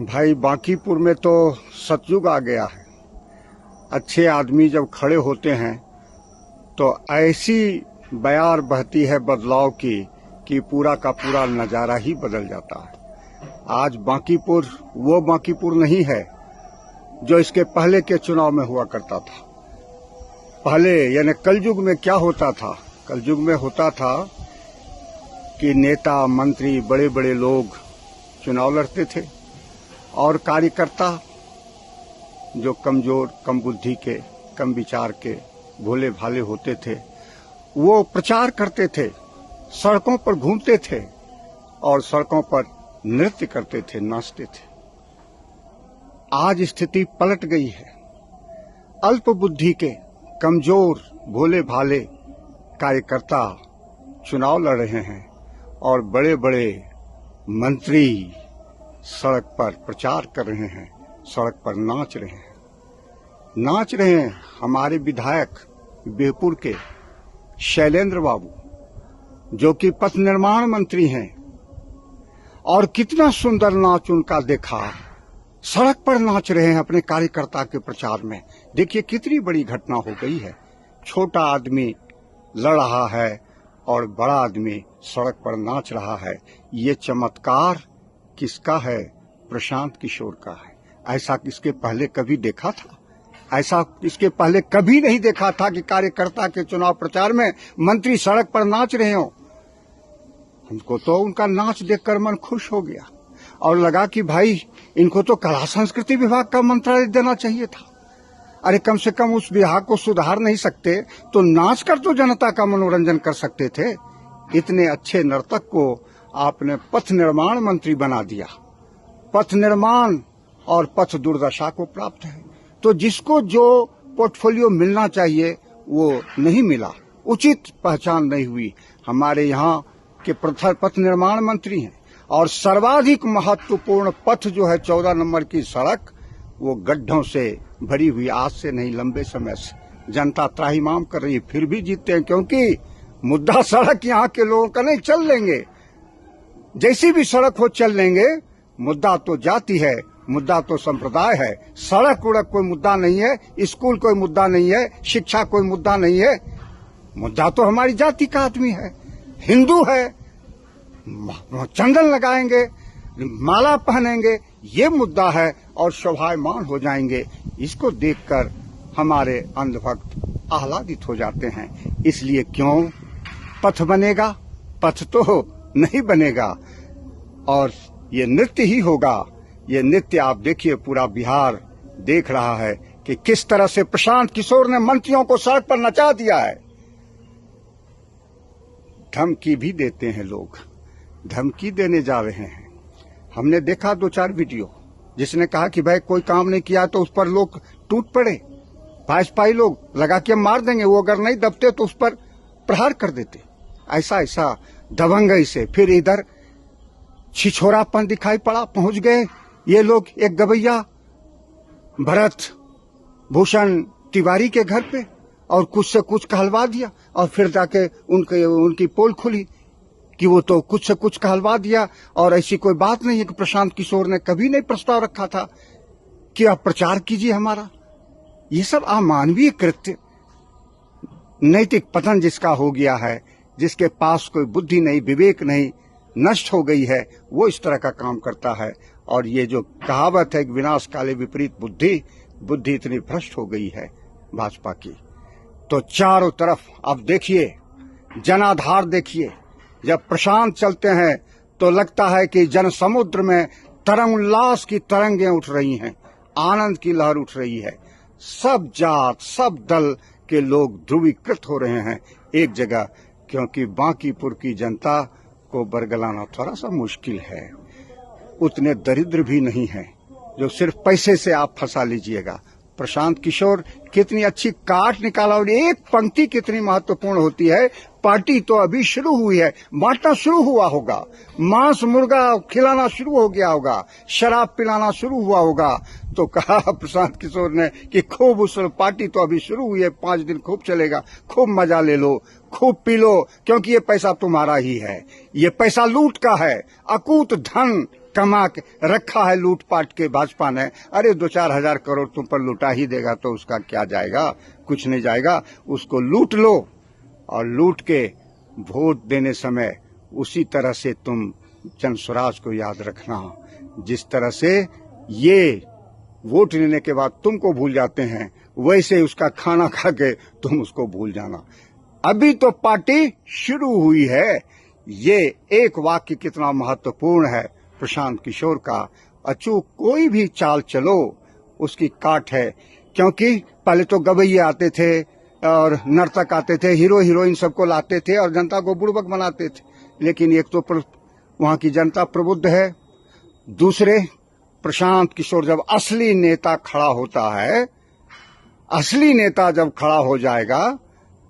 भाई बांकीपुर में तो सतयुग आ गया है। अच्छे आदमी जब खड़े होते हैं तो ऐसी बयार बहती है बदलाव की कि पूरा का पूरा नजारा ही बदल जाता है। आज बांकीपुर वो बांकीपुर नहीं है जो इसके पहले के चुनाव में हुआ करता था। पहले यानी कलयुग में क्या होता था? कलयुग में होता था कि नेता मंत्री बड़े बड़े लोग चुनाव लड़ते थे और कार्यकर्ता जो कमजोर, कम बुद्धि के, कम विचार के, भोले भाले होते थे, वो प्रचार करते थे, सड़कों पर घूमते थे और सड़कों पर नृत्य करते थे, नाचते थे। आज स्थिति पलट गई है। अल्प बुद्धि के, कमजोर, भोले भाले कार्यकर्ता चुनाव लड़ रहे हैं और बड़े बड़े मंत्री सड़क पर प्रचार कर रहे हैं, सड़क पर नाच रहे हैं। हमारे विधायक बिहपुर के शैलेंद्र बाबू जो कि पथ निर्माण मंत्री हैं, और कितना सुंदर नाच उनका देखा। सड़क पर नाच रहे हैं अपने कार्यकर्ता के प्रचार में। देखिए कितनी बड़ी घटना हो गई है। छोटा आदमी लड़ रहा है और बड़ा आदमी सड़क पर नाच रहा है। ये चमत्कार किसका है? प्रशांत किशोर का है। ऐसा इसके पहले कभी देखा था? ऐसा इसके पहले कभी नहीं देखा था कि कार्यकर्ता के चुनाव प्रचार में मंत्री सड़क पर नाच रहे हो। हमको तो उनका नाच देखकर मन खुश हो गया और लगा कि भाई इनको तो कला संस्कृति विभाग का मंत्रालय देना चाहिए था। अरे कम से कम उस विभाग को सुधार नहीं सकते तो नाच कर तो जनता का मनोरंजन कर सकते थे। इतने अच्छे नर्तक को आपने पथ निर्माण मंत्री बना दिया। पथ निर्माण और पथ दुर्दशा को प्राप्त है, तो जिसको जो पोर्टफोलियो मिलना चाहिए वो नहीं मिला, उचित पहचान नहीं हुई। हमारे यहाँ के पथ निर्माण मंत्री हैं और सर्वाधिक महत्वपूर्ण पथ जो है 14 नंबर की सड़क, वो गड्ढों से भरी हुई। आज से नहीं, लंबे समय से जनता त्राहिमाम कर रही है, फिर भी जीतते हैं क्योंकि मुद्दा सड़क यहाँ के लोगों का नहीं। चल लेंगे, जैसी भी सड़क हो चल लेंगे। मुद्दा तो जाति है, मुद्दा तो संप्रदाय है। सड़क उड़क कोई मुद्दा नहीं है, स्कूल कोई मुद्दा नहीं है, शिक्षा कोई मुद्दा नहीं है। मुद्दा तो हमारी जाति का आदमी है, हिंदू है। चंदन लगाएंगे, माला पहनेंगे, ये मुद्दा है और शोभायमान हो जाएंगे। इसको देखकर हमारे अंधभक्त आह्लादित हो जाते हैं। इसलिए क्यों पथ बनेगा? पथ तो नहीं बनेगा और ये नृत्य ही होगा। ये नृत्य आप देखिए, पूरा बिहार देख रहा है कि किस तरह से प्रशांत किशोर ने मंत्रियों को सड़क पर नचा दिया है। धमकी भी देते हैं लोग, धमकी देने जा रहे हैं। हमने देखा 2-4 वीडियो जिसने कहा कि भाई कोई काम नहीं किया तो उस पर लोग टूट पड़े, भाजपाई लोग लगा के मार देंगे, वो अगर नहीं दबते तो उस पर प्रहार कर देते। ऐसा दबंगई से फिर इधर छिछोरापन दिखाई पड़ा। पहुंच गए ये लोग एक गवैया भरत भूषण तिवारी के घर पे और कुछ से कुछ कहलवा दिया और फिर जाके उनकी पोल खुली कि वो तो कुछ से कुछ कहलवा दिया। और ऐसी कोई बात नहीं है कि प्रशांत किशोर ने कभी नहीं प्रस्ताव रखा था कि आप प्रचार कीजिए हमारा। ये सब अमानवीय कृत्य, नैतिक पतन जिसका हो गया है, जिसके पास कोई बुद्धि नहीं, विवेक नहीं, नष्ट हो गई है, वो इस तरह का काम करता है। और ये जो कहावत है कि विनाश काले विपरीत बुद्धि इतनी भ्रष्ट हो गई है भाजपा की। तो चारों तरफ अब देखिए, जनाधार देखिए। जब प्रशांत चलते हैं तो लगता है कि जन समुद्र में तरंग उल्लास की तरंगें उठ रही हैं, आनंद की लहर उठ रही है। सब जात, सब दल के लोग ध्रुवीकृत हो रहे हैं एक जगह, क्योंकि बांकीपुर की जनता को बरगलाना थोड़ा सा मुश्किल है। उतने दरिद्र भी नहीं है जो सिर्फ पैसे से आप फंसा लीजिएगा। प्रशांत किशोर कितनी अच्छी काट निकाला, और एक पंक्ति कितनी महत्वपूर्ण होती है। पार्टी तो अभी शुरू हुई है, बांटना शुरू हुआ होगा, मांस मुर्गा खिलाना शुरू हो गया होगा, शराब पिलाना शुरू हुआ होगा। तो कहा प्रशांत किशोर ने कि खूब उस पार्टी तो अभी शुरू हुई है, 5 दिन खूब चलेगा, खूब मजा ले लो, खूब पी लो, क्योंकि ये पैसा तुम्हारा ही है, ये पैसा लूट का है। अकूत धन कमा के रखा है लूटपाट के भाजपा ने। अरे 2-4 हजार करोड़ तुम पर लुटा ही देगा तो उसका क्या जाएगा, कुछ नहीं जाएगा। उसको लूट लो और लूट के वोट देने समय उसी तरह से तुम जन स्वराज को याद रखना। जिस तरह से ये वोट लेने के बाद तुमको भूल जाते हैं, वैसे उसका खाना खा के तुम उसको भूल जाना। अभी तो पार्टी शुरू हुई है। ये एक वाक्य कितना महत्वपूर्ण है प्रशांत किशोर का। अचूक कोई भी चाल चलो उसकी काट है, क्योंकि पहले तो गवैये आते थे और नर्तक आते थे, हीरो हीरोइन सबको लाते थे और जनता को बुड़बक बनाते थे। लेकिन एक तो वहां की जनता प्रबुद्ध है, दूसरे प्रशांत किशोर जब असली नेता खड़ा होता है, असली नेता जब खड़ा हो जाएगा,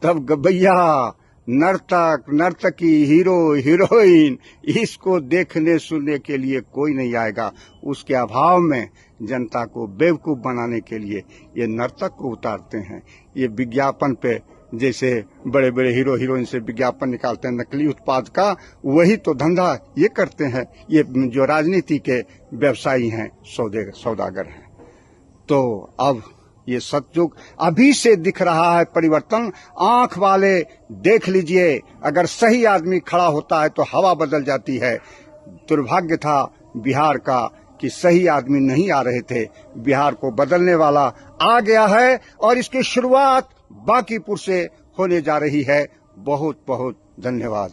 तब गवैया, नर्तक, नर्तकी, हीरो, हीरोइन इसको देखने सुनने के लिए कोई नहीं आएगा। उसके अभाव में जनता को बेवकूफ बनाने के लिए ये नर्तक को उतारते हैं। ये विज्ञापन पे जैसे बड़े बड़े हीरो हीरोइन से विज्ञापन निकालते हैं नकली उत्पाद का, वही तो धंधा ये करते हैं। ये जो राजनीति के व्यवसायी हैं, सौदागर हैं। तो अब ये सतयुग अभी से दिख रहा है परिवर्तन। आंख वाले देख लीजिए, अगर सही आदमी खड़ा होता है तो हवा बदल जाती है। दुर्भाग्य था बिहार का कि सही आदमी नहीं आ रहे थे। बिहार को बदलने वाला आ गया है और इसकी शुरुआत बांकीपुर से होने जा रही है। बहुत बहुत धन्यवाद।